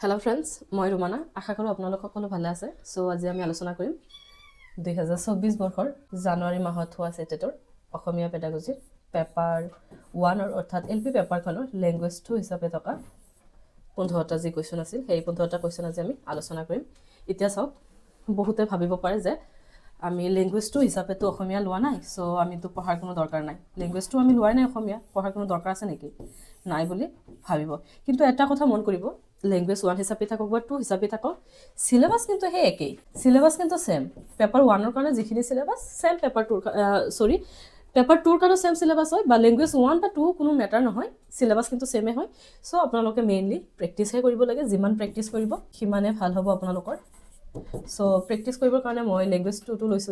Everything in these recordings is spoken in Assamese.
Hello friends, মই Rumana, আশা কৰো আপোনালোক সকলো ভালে আছে। সো আজি আমি আলোচনা কৰিম 2024 বৰ্ষৰ জানুৱাৰী মাহত হোৱা CTETৰ অসমীয়া পেডাগজি পেপাৰ 1 অৰ্থাৎ এলপি পেপাৰখনৰ ল্যাঙ্গুৱেজ 2 হিচাপে থকা 15টা যি কোৱেশ্চন আছিল সেই 15টা কোৱেশ্চন আজি আমি আলোচনা কৰিম। এতিয়া চাওক বহুতে ভাবিব পাৰে যে আমি ল্যাঙ্গুৱেজ 2 হিচাপে তো অসমীয়া লোৱা নাই, সো আমি তো পঢ়াৰ কোনো দৰকাৰ নাই। ল্যাঙ্গুৱেজ 2 আমি লোৱাই নাই, অসমীয়া পঢ়াৰ কোনো দৰকাৰ আছে নেকি? নাই বুলি ভাবিব। কিন্তু এটা কথা মন কৰিব, ল্যাঙ্গুৱেজ 1 হিচাপে থাকক বা 2 হিচাপে থাকক, সিলেবাস কিন্তু হে একেই। সিলেবাস কিন্তু সেম। পেপাৰ 1 কাৰণে যিখিনি সিলেবাস সেম পেপাৰ 2 পেপাৰ 2 কাৰণে সেম সিলেবাস হয়, বা ল্যাঙ্গুৱেজ 1 বা 2 কোনো মেটাৰ নহয়, সিলেবাস কিন্তু সেমে হয়। সো আপোনালোকে মেইনলি প্ৰেক্টিসহে কৰিব লাগে। যিমান প্ৰেক্টিস কৰিব সিমানে ভাল হ'ব আপোনালোকৰ। সো প্ৰেক্টিস কৰিবৰ কাৰণে মই ল্যাঙ্গুৱেজ 2 টো লৈছো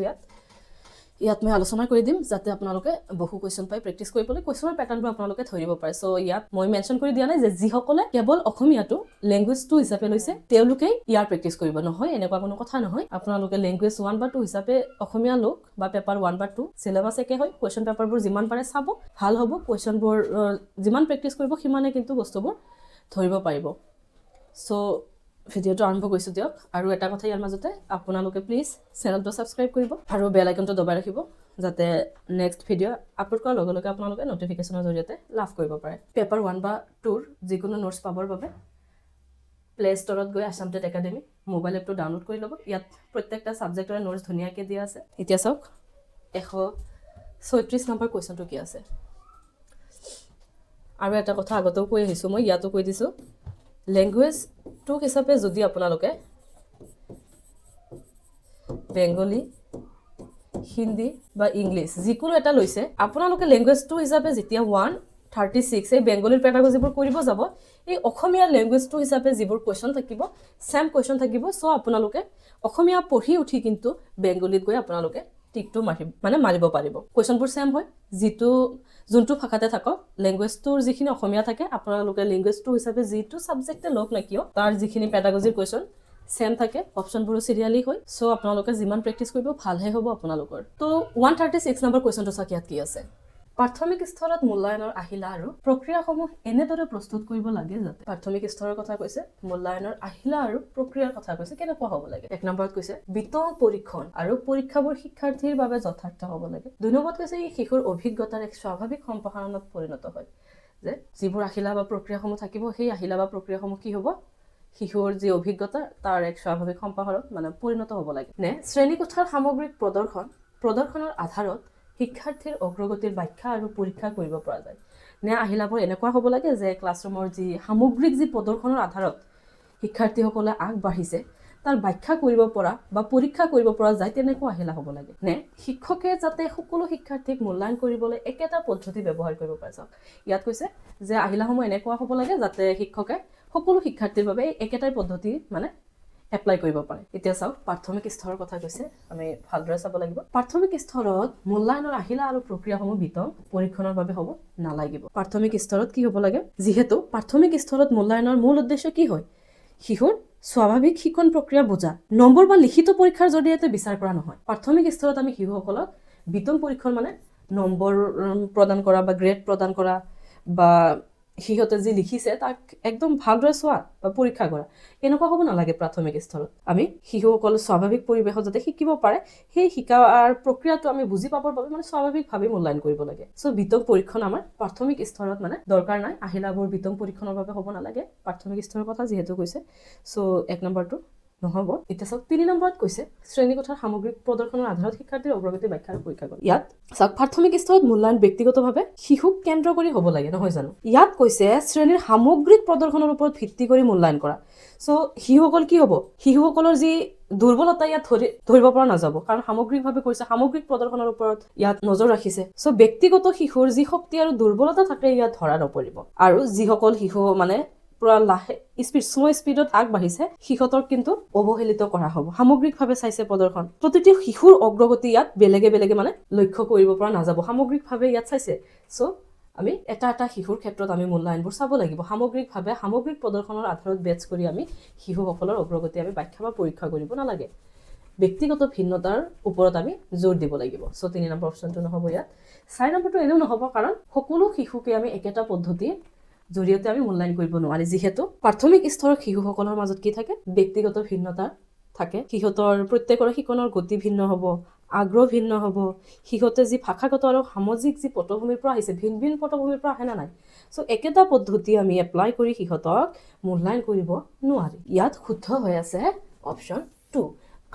ইয়াত মই আলোচনা কৰি দিম যাতে আপোনালোকে বহু কোৱেশ্চন পাই প্ৰেক্টিস কৰিবলৈ কোৱেশ্চনৰ প্যাটাৰ্নটো আপোনালোকে ধৰিব পাৰে। সো ইয়াত মই মেনশন কৰি দিয়া নাই যে যিসকলে কেৱল অসমীয়াটো ল্যাঙ্গুৱেজ 2 হিচাপে লৈছে তেওঁলোকেই ইয়াৰ প্ৰেক্টিস কৰিব, নহয় এনেকুৱা কোনো কথা নহয়। আপোনালোকে ল্যাঙ্গুৱেজ 1 বা 2 হিচাপে অসমীয়া লোক বা পেপাৰ 1 বা 2 সিলেবাস একে হয়। কোৱেশ্চন পেপাৰবোৰ যিমান পাৰে চাব, ভাল হ'ব। কোৱেশ্চনবোৰ যিমান প্ৰেক্টিস কৰিব সিমানে কিন্তু বস্তুবোৰ ধৰিব পাৰিব। সো ভিডিওটো আৰম্ভ কৰিছো দিয়ক। আৰু এটা কথা ইয়াৰ মাজতে আপোনালোকে প্লিজ চেনেলটো সাবস্ক্ৰাইব কৰিব আৰু বেল আইকনটো দবাই ৰাখিব যাতে নেক্সট ভিডিও আপলোড কৰাৰ লগে লগে আপোনালোকে নটিফিকেশনৰ জৰিয়তে লাভ কৰিব পাৰে। পেপাৰ 1 বা 2 যিকোনো নোটছ পাবৰ বাবে প্লে ষ্টৰত গৈ আসাম টেট একাডেমি মোবাইল এপটো ডাউনলোড কৰি ল'ব। ইয়াত প্ৰত্যেকটা সাবজেক্টৰ নোটছ ধুনীয়াকৈ দিয়া আছে। এতিয়া চাওক 136 নম্বৰ কোৱেশ্চনটো কি আছে। আৰু এটা কথা আগতেও কৈ আহিছো, মই ইয়াতো কৈ দিছো, ল্যাঙ্গুৱেজ 2 হিচাপে যদি আপোনালোকে বেংগলী, হিন্দী বা ইংলিছ যিকোনো এটা লৈছে, আপোনালোকে ল্যাঙ্গুৱেজ 2 হিচাপে যেতিয়া 136 এই বেংগলীৰ পেডাগজিবোৰ কৰিব যাব, এই অসমীয়া ল্যাঙ্গুৱেজ 2 হিচাপে যিবোৰ কোৱেশ্চন থাকিব সেম কোৱেশ্চন থাকিব। সো আপোনালোকে অসমীয়া পঢ়ি উঠি কিন্তু বেংগলীত গৈ আপোনালোকে টিকটো মাৰিব পাৰিব। কোৱেশ্চনবোৰ সেম হয়, যোনটো ভাষাতে থাকক। ল্যাঙ্গুৱেজ 2ৰ যিখিনি অসমীয়া থাকে আপোনালোকে ল্যাঙ্গুৱেজ 2 হিচাপে যিটো সাবজেক্টে লওক না কিয় তাৰ যিখিনি পেডাগজিৰ কোৱেশ্চন সেম থাকে, অপশনবোৰো সিৰিয়ালি হয়। সো আপোনালোকে যিমান প্ৰেক্টিস কৰিব ভালহে হ'ব আপোনালোকৰ। তো 136 নম্বৰ কোৱেশ্চনটো চাওক ইয়াত কি আছে। প্ৰাথমিক স্তৰত মূল্যায়নৰ আহিলা আৰু প্ৰক্ৰিয়াসমূহ এনেদৰে প্ৰস্তুত কৰিব লাগে যাতে, প্ৰাথমিক স্তৰৰ কথা কৈছে, মূল্যায়নৰ আহিলা আৰু প্ৰক্ৰিয়াৰ কথা কৈছে, কেনেকুৱা হ'ব লাগে। 1 নম্বৰত কৈছে বিতং পৰীক্ষণ আৰু পৰীক্ষাবোৰ শিক্ষাৰ্থীৰ বাবে যথাৰ্থ হ'ব লাগে। 2 নম্বৰত কৈছে এই শিশুৰ অভিজ্ঞতাৰ এক স্বাভাৱিক সম্প্ৰসাৰণত পৰিণত হয়, যে যিবোৰ আহিলা বা প্ৰক্ৰিয়াসমূহ থাকিব সেই আহিলা বা প্ৰক্ৰিয়াসমূহ কি হ'ব, শিশুৰ যি অভিজ্ঞতা তাৰ এক স্বাভাৱিক সম্প্ৰসাৰণ মানে পৰিণত হ'ব লাগে। নে শ্ৰেণীকোঠাৰ সামগ্ৰিক প্ৰদৰ্শনৰ আধাৰত শিক্ষাৰ্থীৰ অগ্ৰগতিৰ ব্যাখ্যা আৰু পৰীক্ষা কৰিব পৰা যায়। নে আহিলাবোৰ এনেকুৱা হ'ব লাগে যে ক্লাছৰুমৰ যি সামগ্ৰিক যি প্ৰদৰ্শনৰ আধাৰত শিক্ষাৰ্থীসকলে আগবাঢ়িছে তাৰ ব্যাখ্যা কৰিব পৰা বা পৰীক্ষা কৰিব পৰা যায়, তেনেকুৱা আহিলা হ'ব লাগে। নে শিক্ষকে যাতে সকলো শিক্ষাৰ্থীক মূল্যায়ন কৰিবলৈ একেটা পদ্ধতি ব্যৱহাৰ কৰিব পাৰে। চাওক ইয়াত কৈছে যে আহিলাসমূহ এনেকুৱা হ'ব লাগে যাতে শিক্ষকে সকলো শিক্ষাৰ্থীৰ বাবে একেটাই পদ্ধতি মানে এপ্লাই কৰিব পাৰে। এতিয়া চাওক প্ৰাথমিক স্তৰৰ কথা কৈছে, আমি ভালদৰে চাব লাগিব। প্ৰাথমিক স্তৰত মূল্যায়নৰ আহিলা আৰু প্ৰক্ৰিয়াসমূহ বিতং পৰীক্ষণৰ বাবে হ'ব নালাগিব। প্ৰাথমিক স্তৰত কি হ'ব লাগে, যিহেতু প্ৰাথমিক স্তৰত মূল্যায়নৰ মূল উদ্দেশ্য কি হয়, শিশুৰ স্বাভাৱিক শিক্ষণ প্ৰক্ৰিয়া বুজা, নম্বৰ বা লিখিত পৰীক্ষাৰ জৰিয়তে বিচাৰ কৰা নহয়। প্ৰাথমিক স্তৰত আমি শিশুসকলক বিতং পৰীক্ষণ মানে নম্বৰ প্ৰদান কৰা বা গ্ৰেড প্ৰদান কৰা বা সিহঁতে যি লিখিছে তাক একদম ভালদৰে চোৱা বা পৰীক্ষা কৰা, এনেকুৱা হ'ব নালাগে। প্ৰাথমিক স্তৰত আমি শিশুসকল স্বাভাৱিক পৰিৱেশত যাতে শিকিব পাৰে সেই শিকাৰ প্ৰক্ৰিয়াটো আমি বুজি পাবৰ বাবে মানে স্বাভাৱিকভাৱে মূল্যায়ন কৰিব লাগে। সো বিতং পৰীক্ষণ আমাৰ প্ৰাথমিক স্তৰত মানে দৰকাৰ নাই। আহিলাবোৰ বিতং পৰীক্ষণৰ বাবে হ'ব নালাগে, প্ৰাথমিক স্তৰৰ কথা যিহেতু কৈছে। সো 1 নম্বৰটো নহ'ব। এতিয়া চাওক 3 নম্বৰত কৈছে শ্ৰেণীকোঠাৰ সামগ্ৰিক প্ৰদৰ্শনৰ আধাৰত শিক্ষাৰ্থীৰ অগ্ৰগতি ব্যাখ্যা আৰু পৰীক্ষা কৰা। ইয়াত চাওক প্ৰাথমিক স্তৰত মূল্যায়ন ব্যক্তিগতভাৱে শিশুক কেন্দ্ৰ কৰি হ'ব লাগে, নহয় জানো। ইয়াত কৈছে শ্ৰেণীৰ সামগ্ৰিক প্ৰদৰ্শনৰ ওপৰত ভিত্তি কৰি মূল্যায়ন কৰা। সো শিশুসকল কি হ'ব, শিশুসকলৰ যি দুৰ্বলতা ইয়াত ধৰিব পৰা নাযাব, কাৰণ সামগ্ৰিকভাৱে কৈছে সামগ্ৰিক প্ৰদৰ্শনৰ ওপৰত ইয়াত নজৰ ৰাখিছে। সো ব্যক্তিগত শিশুৰ যি শক্তি আৰু দুৰ্বলতা থাকে ইয়াত ধৰা নপৰিব। আৰু যিসকল শিশু মানে পুৰা স্লো স্পীডত আগবাঢ়িছে সিহঁতক কিন্তু অৱহেলিত কৰা হ'ব। সামগ্ৰিকভাৱে চাইছে প্ৰদৰ্শন, প্ৰতিটো শিশুৰ অগ্ৰগতি ইয়াত বেলেগে বেলেগে মানে লক্ষ্য কৰিব পৰা নাযাব, সামগ্ৰিকভাৱে ইয়াত চাইছে। সো আমি এটা শিশুৰ ক্ষেত্ৰত আমি মূল্যায়নবোৰ চাব লাগিব সামগ্ৰিকভাৱে। সামগ্ৰিক প্ৰদৰ্শনৰ আধাৰত বেছ কৰি আমি শিশুসকলৰ অগ্ৰগতি আমি ব্যাখ্যা বা পৰীক্ষা কৰিব নালাগে, ব্যক্তিগত ভিন্নতাৰ ওপৰত আমি জোৰ দিব লাগিব। সো 3 নম্বৰ অপশ্যনটো নহ'ব ইয়াত। 4 নম্বৰটো এনেও নহ'ব, কাৰণ সকলো শিশুকে আমি একেটা পদ্ধতি জৰিয়তে আমি মূল্যায়ন কৰিব নোৱাৰি যিহেতু প্ৰাথমিক স্তৰৰ শিশুসকলৰ মাজত কি থাকে ব্যক্তিগত ভিন্নতা থাকে সিহঁতৰ প্ৰত্যেকৰ শিকনৰ গতি ভিন্ন হ'ব আগ্ৰহ ভিন্ন হ'ব সিহঁতে যি ভাষাগত আৰু সামাজিক যি পটভূমিৰ পৰা আহিছে ভিন ভিন পটভূমিৰ পৰা আহে না নাই সো একেটা পদ্ধতি আমি এপ্লাই কৰি সিহঁতক মূল্যায়ন কৰিব নোৱাৰি ইয়াত শুদ্ধ হৈ আছে অপশ্যন 2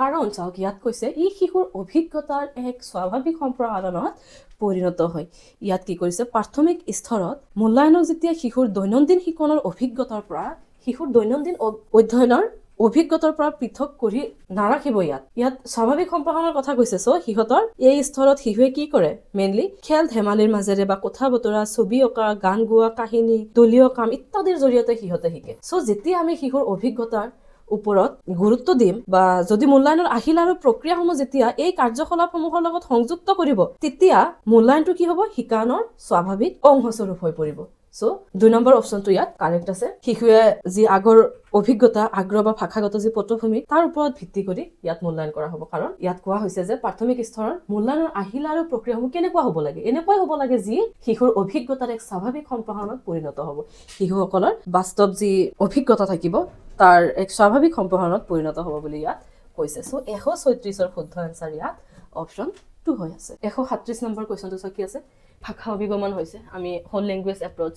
কাৰণ চাওক ইয়াত কৈছে ই শিশুৰ অভিজ্ঞতাৰ এক স্বাভাৱিক সম্প্ৰসাৰণত পৰিণত হয় ইয়াত কি কৰিছে প্ৰাথমিক স্তৰত মূল্যায়নক যেতিয়া শিশুৰ দৈনন্দিন শিকনৰ অভিজ্ঞতাৰ পৰা শিশুৰ দৈনন্দিন অধ্যয়নৰ অভিজ্ঞতাৰ পৰা পৃথক কৰি নাৰাখিব ইয়াত স্বাভাৱিক সম্প্ৰসাৰণৰ কথা কৈছে সো সিহঁতৰ এই স্তৰত শিশুৱে কি কৰে মেইনলি খেল ধেমালিৰ মাজেৰে বা কথা বতৰা ছবি অঁকা গান গোৱা কাহিনী দলীয় কাম ইত্যাদিৰ জৰিয়তে সিহঁতে শিকে সো যেতিয়া আমি শিশুৰ অভিজ্ঞতাৰ ওপৰত গুৰুত্ব দিম বা যদি মূল্যায়নৰ আহিল আৰু প্ৰক্ৰিয়াসমূহ যেতিয়া এই কাৰ্যকলাপসমূহৰ লগত সংযুক্ত কৰিব তেতিয়া মূল্যায়নটো কি হ'ব শিকানৰ স্বাভাৱিক অংশস্বৰূপ হৈ পৰিব সো 2 নম্বৰ অপশ্যনটো ইয়াত কাৰেক্ট আছে শিশুৱে যি আগৰ অভিজ্ঞতা আগ্ৰহ বা ভাষাগত যি পটভূমি তাৰ ওপৰত ভিত্তি কৰি ইয়াত মূল্যায়ন কৰা হ'ব কাৰণ ইয়াত কোৱা হৈছে যে প্ৰাথমিক স্তৰৰ মূল্যায়নৰ আহিলা আৰু প্ৰক্ৰিয়াসমূহ কেনেকুৱা হ'ব লাগে এনেকুৱাই হ'ব লাগে যি শিশুৰ অভিজ্ঞতাৰ এক স্বাভাৱিক সম্প্ৰসাৰণত পৰিণত হ'ব শিশুসকলৰ বাস্তৱ যি অভিজ্ঞতা থাকিব তাৰ এক স্বাভাৱিক সম্প্ৰসাৰণত পৰিণত হ'ব বুলি ইয়াত কৈছে সো 136 ৰ শুদ্ধ আনসাৰ ইয়াত অপশ্যন 2 হৈ আছে 137 নম্বৰ কোৱেশ্চনটো কি আছে ভাষা অভিগমন হৈছে আমি হোল ল্যাঙ্গুয়েজ এপ্ৰোচ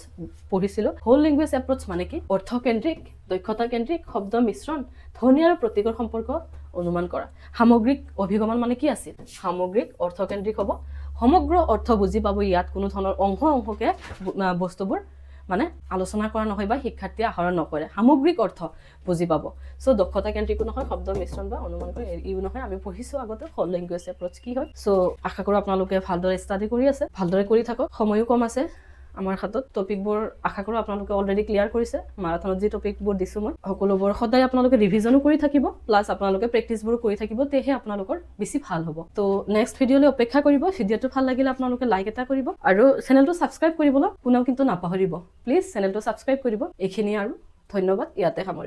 পঢ়িছিলো হোল ল্যাঙ্গুয়েজ এপ্ৰোচ মানে কি অৰ্থকেন্দ্ৰিক দক্ষতা কেন্দ্ৰিক শব্দ মিশ্ৰণ ধ্বনি আৰু প্ৰতীকৰ সম্পৰ্ক অনুমান কৰা সামগ্ৰিক অভিগমন মানে কি আছিল সামগ্ৰিক অৰ্থকেন্দ্ৰিক হ'ব সমগ্ৰ অৰ্থ বুজি পাব ইয়াত কোনো ধৰণৰ অংশকে বস্তুবোৰ মানে আলোচনা কৰা নহয় বা শিক্ষাৰ্থীয়ে আহৰণ নকৰে সামগ্ৰিক অৰ্থ বুজি পাব সো দক্ষতা কেন্দ্ৰিকো নহয় শব্দ মিশ্ৰণ বা অনুমান কৰে ইও নহয় আমি পঢ়িছো আগতে হোল ল্যাঙ্গুয়েজ এপ্ৰোচ কি হয় সো আশা কৰো আপোনালোকে ভালদৰে ষ্টাডি কৰি আছে ভালদৰে কৰি থাকক সময়ও কম আছে আমাৰ হাতত টপিকবোৰ আশা কৰো আপোনালোকে অলৰেডি ক্লিয়াৰ কৰিছে মাৰাথনত যি টপিকবোৰ দিছো মই সকলোবোৰ সদায় আপোনালোকে ৰিভিজনো কৰি থাকিব প্লাস আপোনালোকে প্ৰেক্টিছবোৰ কৰি থাকিব তেহে আপোনালোকৰ বেছি ভাল হ'ব তো নেক্সট ভিডিঅলৈ অপেক্ষা কৰিব ভিডিঅটো ভাল লাগিলে আপোনালোকে লাইক এটা কৰিব আৰু চেনেলটো সাবস্ক্ৰাইব কৰিবলৈ কোনেও কিন্তু নাপাহৰিব প্লিজ চেনেলটো সাবস্ক্ৰাইব কৰিব এইখিনি আৰু ধন্যবাদ ইয়াতে সামৰিছোঁ